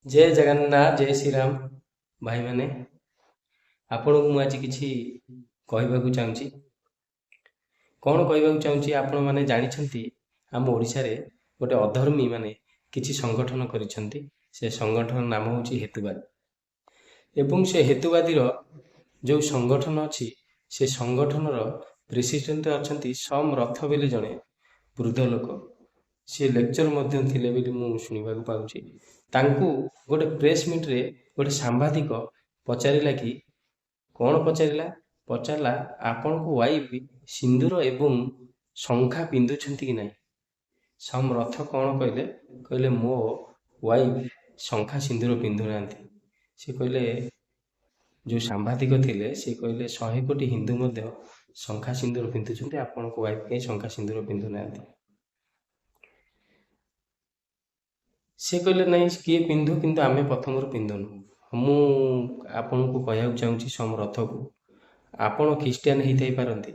जय जगन्नाथ जय श्री राम भाई मैंने आपन को आज किसी कहवाक चाहूँगी कौन कहवाक चाहूँगी आपण मैंने जानते आम ओडिशा रे गोटे अधर्मी माने किछि संगठन करिसेंती से संगठन नाम हूँ हेतुवाद एवं से हेतुवादीर जो संगठन अच्छी से संगठनर प्रेसिडेंट अच्छा सम रथ बोली जड़े वृद्ध लोक सी लेक्चर मध्य थिले बोली मु शुणवाक पाऊँची तांकू गोटे प्रेस मीट रे गोटे सांबादिक पचारिला कि कौन पचारिला पचारला आपण को वाइफ सिंदूर एवं शंखा पिंधुछंती कि नहीं सम रथ कौन कहले कहले मो वाइफ शंखा सिंदूर पिंधु नांती से कहले जो सांबादिक थिले से कहले 100 कोटी हिंदू मध्य शंखा सिंदूर पिंधुछंती आपण को वाइफ के शंखा सिंदूर पिंधु नांती से कहले नहीं किए पिंधु किंतु आमे प्रथम पिंधुनु मु आपन को कहया चाहूँगी सम रथ को आपण ख्रीस्टियान ही पारती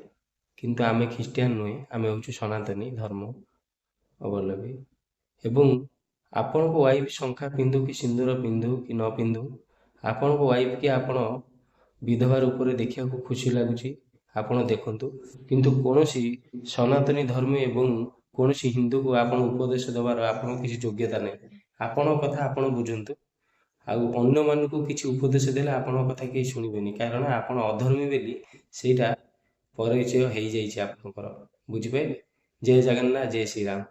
किंतु आमे ख्रीस्टियान नुहे आमे हूँ सनातनी धर्म अवलंबी एवं आपण को वाइफ शंखा पिंधु कि सिंदूर पिंधु कि न पिंधु आपण को वाइफ कि आपण विधवा रूप में देखा खुशी लगुच आपण देखु किंतु कौन सनातनी धर्म एवं कौन हिंदू को आप उपदेश दबार आपन किसी योग्यता नहीं आपण कथा आपण बुझंतु आउ अन्य मान को किसी उपदेश देले आपण कथा के शुणबेनि कारण आपण अधर्मी बेली सेटा परिचय हो जाइए आपनकर बुझिपारे जय जगन्नाथ जय श्री राम।